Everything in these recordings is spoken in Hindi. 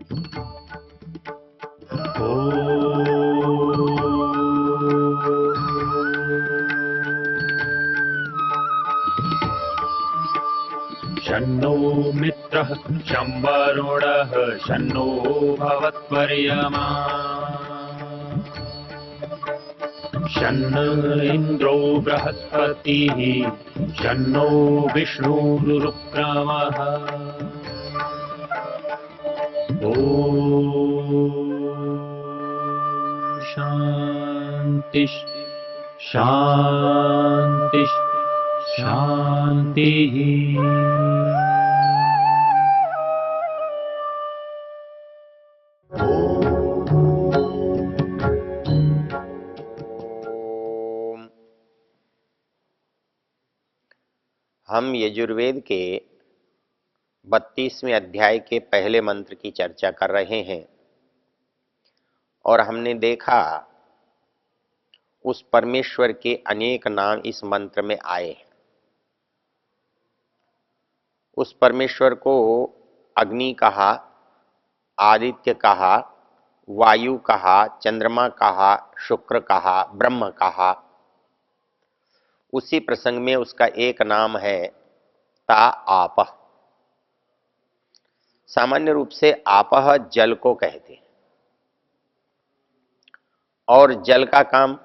शन्नो मित्रः शं वरुणः शन्नो भवत्वर्यमा शन्न इन्द्रो बृहस्पतिः शन्नो विष्णुरुक्रमः ॐ शान्ति शान्ति शान्तिः। हम यजुर्वेद के 32वें अध्याय के पहले मंत्र की चर्चा कर रहे हैं और हमने देखा उस परमेश्वर के अनेक नाम इस मंत्र में आए हैं। उस परमेश्वर को अग्नि कहा, आदित्य कहा, वायु कहा, चंद्रमा कहा, शुक्र कहा, ब्रह्म कहा। उसी प्रसंग में उसका एक नाम है ता आपः। सामान्य रूप से आपः जल को कहते हैं और जल का काम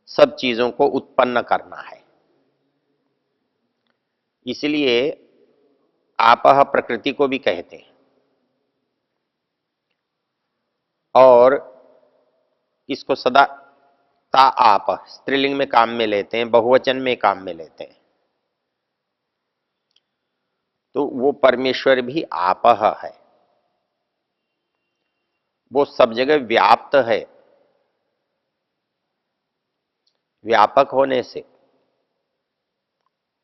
सब चीजों को उत्पन्न करना है। इसलिए आपः प्रकृति को भी कहते हैं और इसको सदा ता आपः स्त्रीलिंग में काम में लेते हैं, बहुवचन में काम में लेते हैं। तो वो परमेश्वर भी आपः है, वो सब जगह व्याप्त है। व्यापक होने से,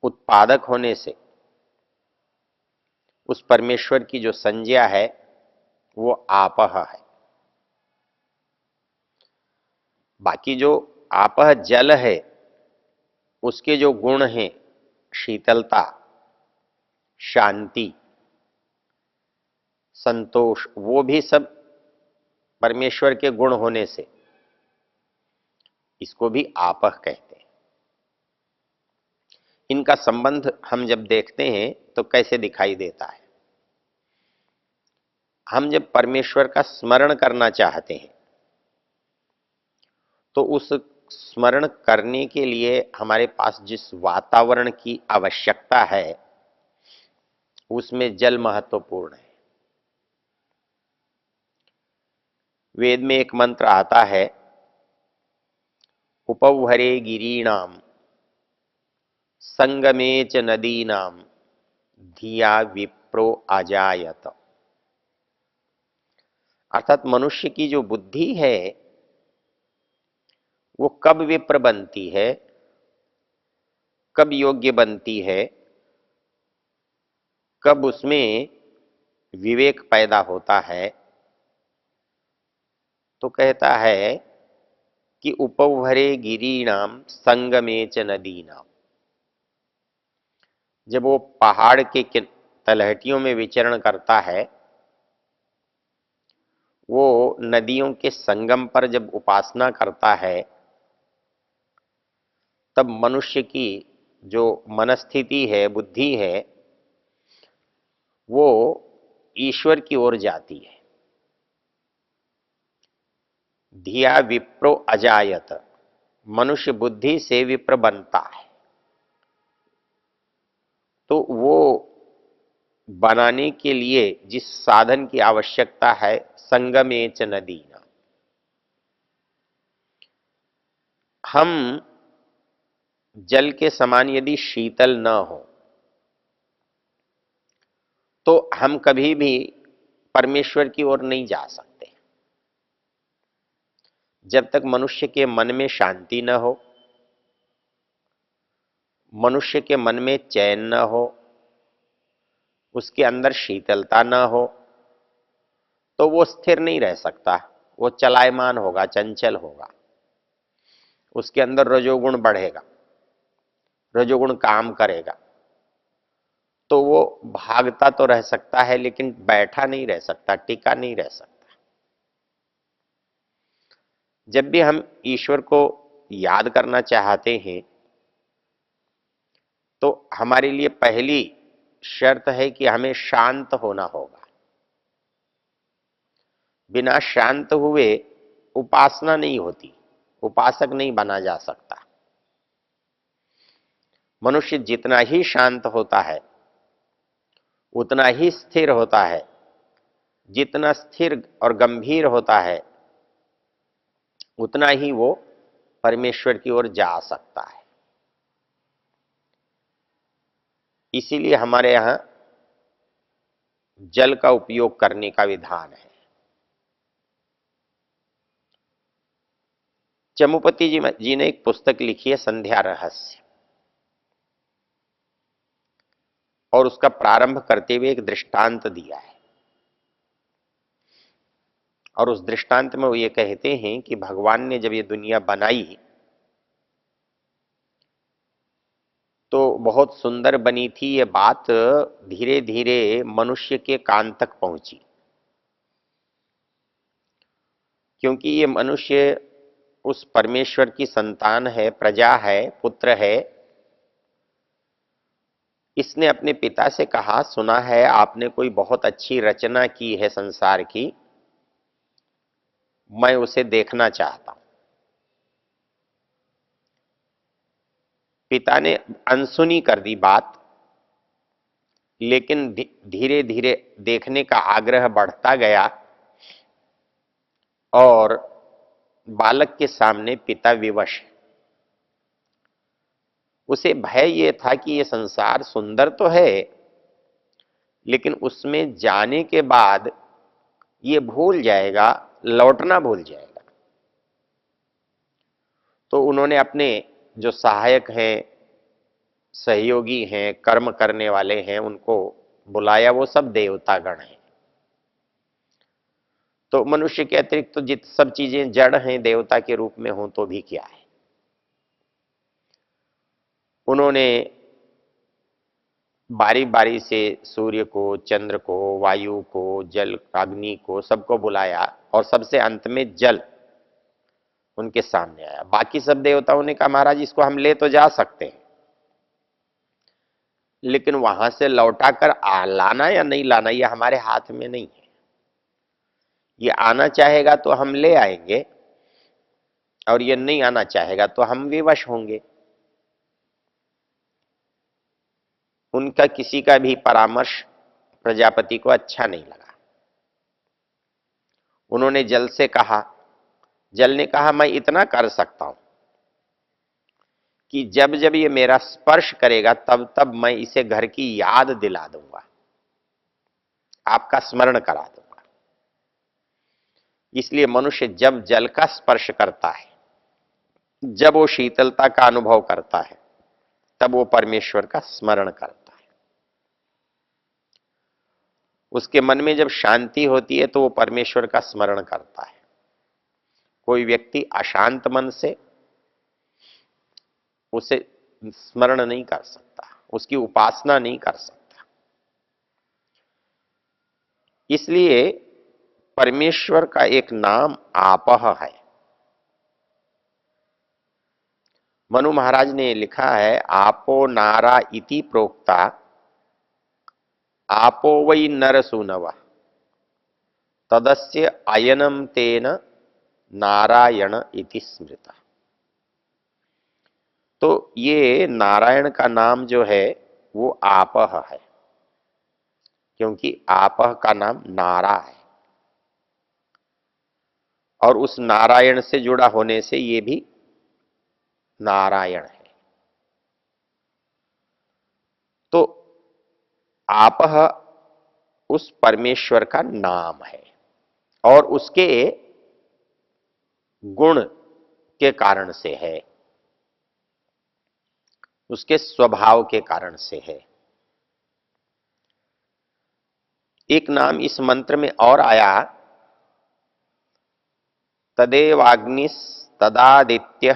उत्पादक होने से उस परमेश्वर की जो संज्ञा है वो आपः है। बाकी जो आपः जल है उसके जो गुण हैं, शीतलता, शांति, संतोष, वो भी सब परमेश्वर के गुण होने से इसको भी आपः कहते हैं। इनका संबंध हम जब देखते हैं तो कैसे दिखाई देता है। हम जब परमेश्वर का स्मरण करना चाहते हैं तो उस स्मरण करने के लिए हमारे पास जिस वातावरण की आवश्यकता है उसमें जल महत्वपूर्ण है। वेद में एक मंत्र आता है, उपौहरे गिरीणाम संगमे च नदीनाम धिया विप्रो अजायत। अर्थात मनुष्य की जो बुद्धि है वो कब विप्र बनती है, कब योग्य बनती है, कब उसमें विवेक पैदा होता है। तो कहता है कि उपौहरे गिरीणाम संगमे च नदीनाम। जब वो पहाड़ के तलहटियों में विचरण करता है, वो नदियों के संगम पर जब उपासना करता है, तब मनुष्य की जो मनस्थिति है, बुद्धि है, वो ईश्वर की ओर जाती है। धिया विप्रो अजायत, मनुष्य बुद्धि से विप्र बनता है। तो वो बनाने के लिए जिस साधन की आवश्यकता है, संगमे च नदीना। हम जल के समान यदि शीतल न हो तो हम कभी भी परमेश्वर की ओर नहीं जा सकते। जब तक मनुष्य के मन में शांति न हो, मनुष्य के मन में चैन न हो, उसके अंदर शीतलता न हो, तो वो स्थिर नहीं रह सकता। वो चलायमान होगा, चंचल होगा, उसके अंदर रजोगुण बढ़ेगा, रजोगुण काम करेगा। तो वो भागता तो रह सकता है लेकिन बैठा नहीं रह सकता, टिका नहीं रह सकता। जब भी हम ईश्वर को याद करना चाहते हैं तो हमारे लिए पहली शर्त है कि हमें शांत होना होगा। बिना शांत हुए उपासना नहीं होती, उपासक नहीं बना जा सकता। मनुष्य जितना ही शांत होता है उतना ही स्थिर होता है, जितना स्थिर और गंभीर होता है उतना ही वो परमेश्वर की ओर जा सकता है। इसीलिए हमारे यहां जल का उपयोग करने का विधान है। चमुपति जी ने एक पुस्तक लिखी है संध्या रहस्य, और उसका प्रारंभ करते हुए एक दृष्टांत दिया है। और उस दृष्टांत में वो ये कहते हैं कि भगवान ने जब ये दुनिया बनाई तो बहुत सुंदर बनी थी। ये बात धीरे धीरे मनुष्य के कान तक पहुंची, क्योंकि ये मनुष्य उस परमेश्वर की संतान है, प्रजा है, पुत्र है। इसने अपने पिता से कहा, सुना है आपने कोई बहुत अच्छी रचना की है संसार की, मैं उसे देखना चाहता हूं। पिता ने अनसुनी कर दी बात, लेकिन धीरे धीरे देखने का आग्रह बढ़ता गया और बालक के सामने पिता विवश है। उसे भय ये था कि ये संसार सुंदर तो है लेकिन उसमें जाने के बाद ये भूल जाएगा, लौटना भूल जाएगा। तो उन्होंने अपने जो सहायक हैं, सहयोगी हैं, कर्म करने वाले हैं, उनको बुलाया। वो सब देवतागण हैं। तो मनुष्य के अतिरिक्त तो जित सब चीजें जड़ हैं, देवता के रूप में हों तो भी क्या है। उन्होंने बारी बारी से सूर्य को, चंद्र को, वायु को, जल, अग्नि को, सबको बुलाया और सबसे अंत में जल उनके सामने आया। बाकी सब देवताओं ने कहा महाराज इसको हम ले तो जा सकते हैं, लेकिन वहां से लौटाकर लाना या नहीं लाना ये हमारे हाथ में नहीं है। ये आना चाहेगा तो हम ले आएंगे और ये नहीं आना चाहेगा तो हम विवश होंगे। उनका किसी का भी परामर्श प्रजापति को अच्छा नहीं लगा। उन्होंने जल से कहा, जल ने कहा मैं इतना कर सकता हूं कि जब जब ये मेरा स्पर्श करेगा तब तब मैं इसे घर की याद दिला दूंगा, आपका स्मरण करा दूंगा। इसलिए मनुष्य जब जल का स्पर्श करता है, जब वो शीतलता का अनुभव करता है, तब वो परमेश्वर का स्मरण करता है। उसके मन में जब शांति होती है तो वो परमेश्वर का स्मरण करता है। कोई व्यक्ति अशांत मन से उसे स्मरण नहीं कर सकता, उसकी उपासना नहीं कर सकता। इसलिए परमेश्वर का एक नाम आपह है। मनु महाराज ने लिखा है, आपो नारा इति प्रोक्ता, आपो वै नर सुनव, तदस्य अयनम तेन नारायण इति स्मृता। तो ये नारायण का नाम जो है वो आपह है, क्योंकि आपह का नाम नारा है और उस नारायण से जुड़ा होने से ये भी नारायण है। तो आपह उस परमेश्वर का नाम है और उसके गुण के कारण से है, उसके स्वभाव के कारण से है। एक नाम इस मंत्र में और आया, तदेवाग्निस तदादित्य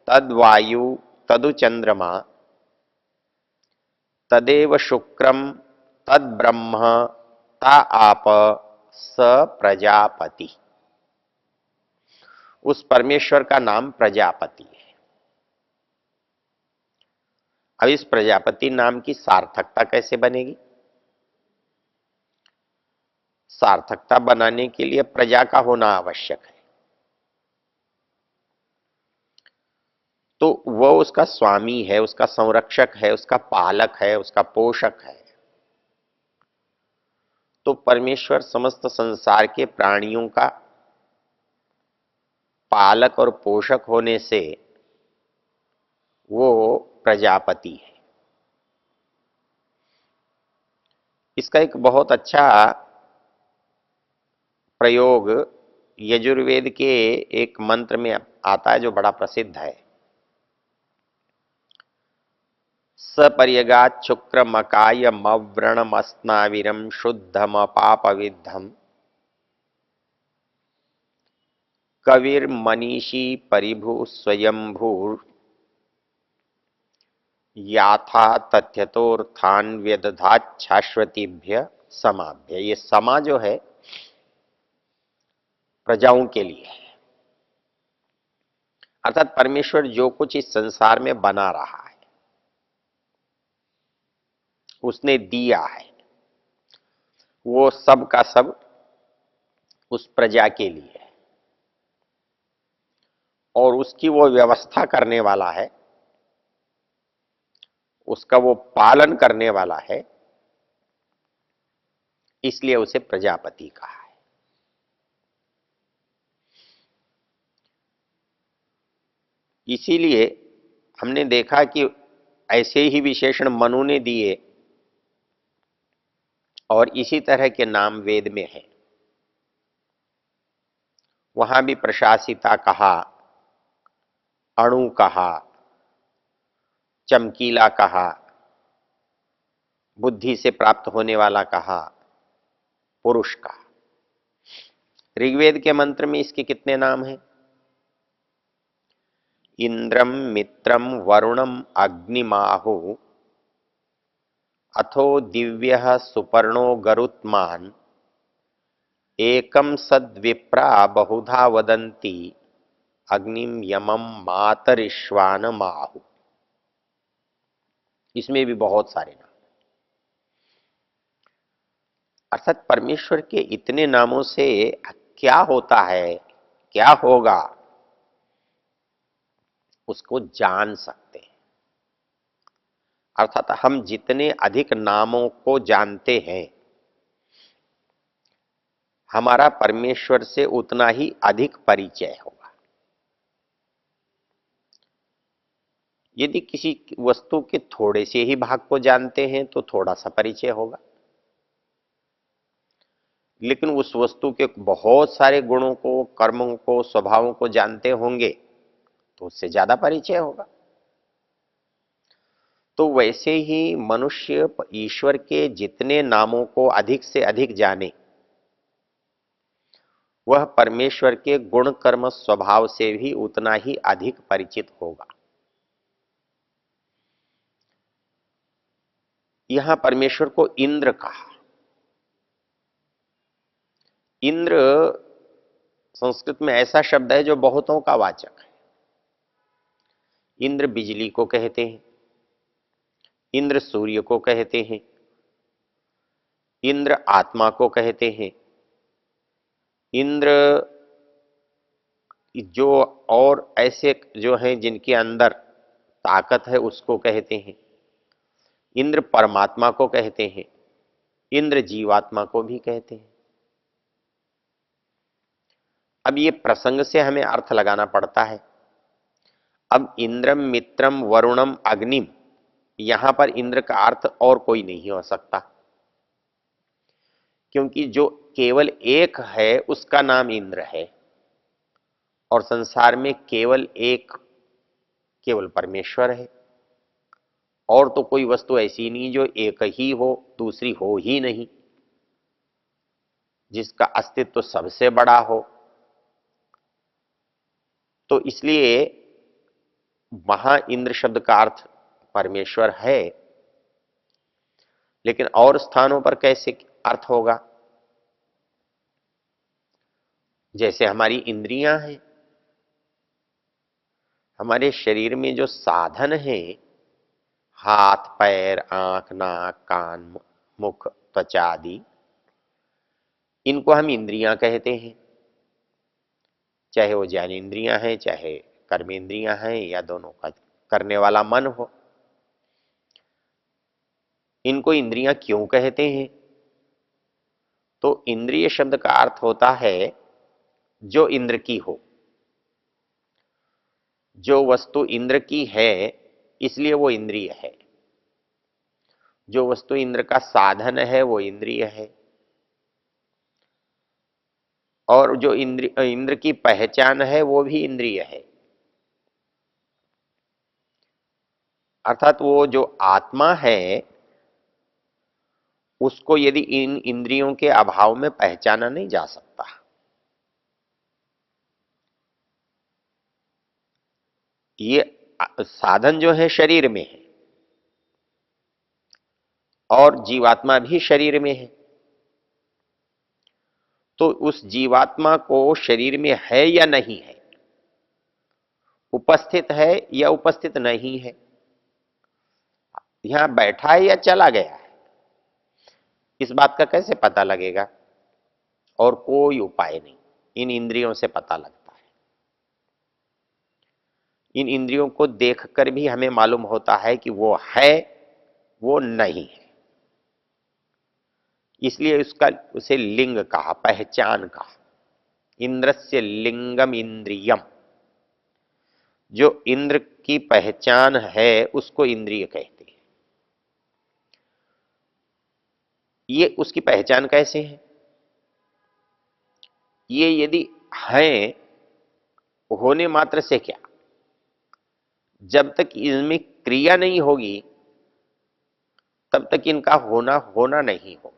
तद्वायु तदु चंद्रमा तदेव शुक्रम तद ब्रह्म ता आप स प्रजापति। उस परमेश्वर का नाम प्रजापति है। अब इस प्रजापति नाम की सार्थकता कैसे बनेगी? सार्थकता बनाने के लिए प्रजा का होना आवश्यक है। तो वह उसका स्वामी है, उसका संरक्षक है, उसका पालक है, उसका पोषक है। तो परमेश्वर समस्त संसार के प्राणियों का पालक और पोषक होने से वो प्रजापति है। इसका एक बहुत अच्छा प्रयोग यजुर्वेद के एक मंत्र में आता है जो बड़ा प्रसिद्ध है। सपर्यगात शुक्र मकाय मव्रणमस्नाविरम शुद्धम पापविद्धम कविर मनीषी परिभु स्वयंभूर याथा तथ्यतोर्थान व्यदधात शाश्वतीभ्य समाभ्य। ये समा जो है प्रजाओं के लिए है, अर्थात परमेश्वर जो कुछ इस संसार में बना रहा है, उसने दिया है, वो सब का सब उस प्रजा के लिए है और उसकी वो व्यवस्था करने वाला है, उसका वो पालन करने वाला है, इसलिए उसे प्रजापति कहा है। इसीलिए हमने देखा कि ऐसे ही विशेषण मनु ने दिए और इसी तरह के नाम वेद में है। वहां भी प्रशासिता कहा, अणु कहा, चमकीला कहा, बुद्धि से प्राप्त होने वाला कहा, पुरुष कहा। ऋग्वेद के मंत्र में इसके कितने नाम हैं? इंद्रम मित्रम वरुणम अग्निमाहु अथो दिव्य सुपर्णो गरुत्मान एकम सद्विप्रा बहुधा वदंती अग्निम यमम मातरिश्वान माहु। इसमें भी बहुत सारे नाम। अर्थात परमेश्वर के इतने नामों से क्या होता है, क्या होगा, उसको जान सकते हैं। अर्थात हम जितने अधिक नामों को जानते हैं, हमारा परमेश्वर से उतना ही अधिक परिचय होगा। यदि किसी वस्तु के थोड़े से ही भाग को जानते हैं तो थोड़ा सा परिचय होगा, लेकिन उस वस्तु के बहुत सारे गुणों को, कर्मों को, स्वभावों को जानते होंगे तो उससे ज्यादा परिचय होगा। तो वैसे ही मनुष्य ईश्वर के जितने नामों को अधिक से अधिक जाने, वह परमेश्वर के गुण कर्म स्वभाव से भी उतना ही अधिक परिचित होगा। यहां परमेश्वर को इंद्र कहा। इंद्र संस्कृत में ऐसा शब्द है जो बहुतों का वाचक है। इंद्र बिजली को कहते हैं, इंद्र सूर्य को कहते हैं, इंद्र आत्मा को कहते हैं, इंद्र जो और ऐसे जो हैं जिनके अंदर ताकत है उसको कहते हैं, इंद्र परमात्मा को कहते हैं, इंद्र जीवात्मा को भी कहते हैं। अब ये प्रसंग से हमें अर्थ लगाना पड़ता है। अब इंद्रम मित्रम वरुणम अग्निम, यहां पर इंद्र का अर्थ और कोई नहीं हो सकता, क्योंकि जो केवल एक है उसका नाम इंद्र है और संसार में केवल एक, केवल परमेश्वर है। और तो कोई वस्तु ऐसी नहीं जो एक ही हो, दूसरी हो ही नहीं, जिसका अस्तित्व तो सबसे बड़ा हो। तो इसलिए वहां इंद्र शब्द का अर्थ परमेश्वर है, लेकिन और स्थानों पर कैसे अर्थ होगा? जैसे हमारी इंद्रियां हैं, हमारे शरीर में जो साधन है, हाथ पैर आंख नाक कान मुख त्वचा आदि, इनको हम इंद्रियां कहते हैं। चाहे वो ज्ञानेंद्रियां हैं, चाहे कर्मेंद्रियां हैं, या दोनों का करने वाला मन हो। इनको इंद्रियां क्यों कहते हैं? तो इंद्रिय शब्द का अर्थ होता है जो इंद्र की हो। जो वस्तु इंद्र की है इसलिए वो इंद्रिय है। जो वस्तु इंद्र का साधन है वो इंद्रिय है। और जो इंद्र की पहचान है वो भी इंद्रिय है। अर्थात वो जो आत्मा है उसको यदि इन इंद्रियों के अभाव में पहचाना नहीं जा सकता। ये साधन जो है शरीर में है और जीवात्मा भी शरीर में है। तो उस जीवात्मा को शरीर में है या नहीं है, उपस्थित है या उपस्थित नहीं है, यहां बैठा है या चला गया है, इस बात का कैसे पता लगेगा? और कोई उपाय नहीं, इन इंद्रियों से पता लगता है। इन इंद्रियों को देखकर भी हमें मालूम होता है कि वो है, वो नहीं है। इसलिए उसका उसे लिंग कहा, पहचान कहा। इंद्रस्य लिंगम इंद्रियम, जो इंद्र की पहचान है उसको इंद्रिय कहते हैं। ये उसकी पहचान कैसे है? ये यदि है, होने मात्र से क्या, जब तक इनमें क्रिया नहीं होगी तब तक इनका होना होना नहीं होगा।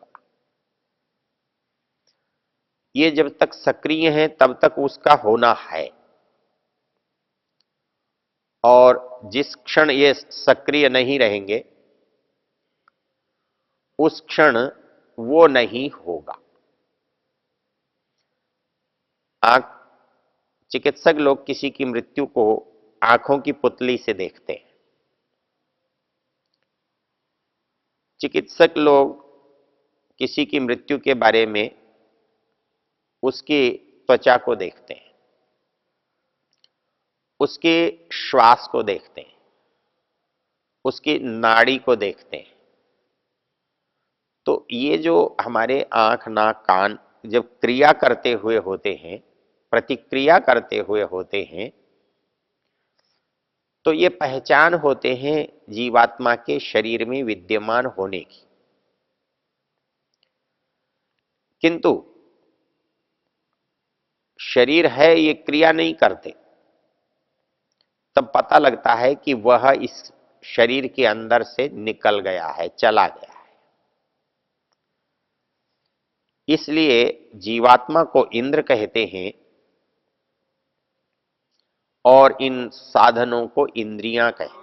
ये जब तक सक्रिय है तब तक उसका होना है, और जिस क्षण ये सक्रिय नहीं रहेंगे उस क्षण वो नहीं होगा। आंख, चिकित्सक लोग किसी की मृत्यु को आंखों की पुतली से देखते हैं। चिकित्सक लोग किसी की मृत्यु के बारे में उसकी त्वचा को देखते हैं, उसके श्वास को देखते हैं, उसकी नाड़ी को देखते हैं। तो ये जो हमारे आंख नाक कान जब क्रिया करते हुए होते हैं, प्रतिक्रिया करते हुए होते हैं, तो ये पहचान होते हैं जीवात्मा के शरीर में विद्यमान होने की। किंतु शरीर है ये क्रिया नहीं करते, तब पता लगता है कि वह इस शरीर के अंदर से निकल गया है, चला गया है। इसलिए जीवात्मा को इंद्र कहते हैं और इन साधनों को इंद्रियां कहते हैं।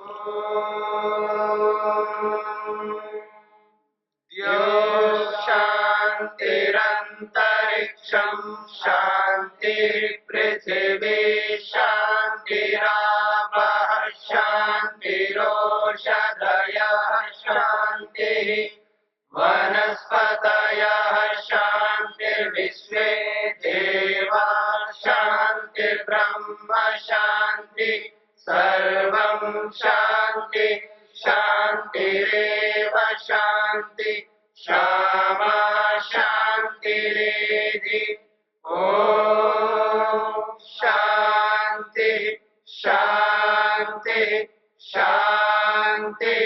शांतिरंतरिक्षम शांति पृथिवी शांतिरापः शांतिरोषधयः शांति वनस्पतयः शांतिर्विश्वे देवा शांति ब्रह्म शांति सर्वं शांति शांतिरेव शांति क्षमा शांतिरेधि। ओम शांति शांति शांति।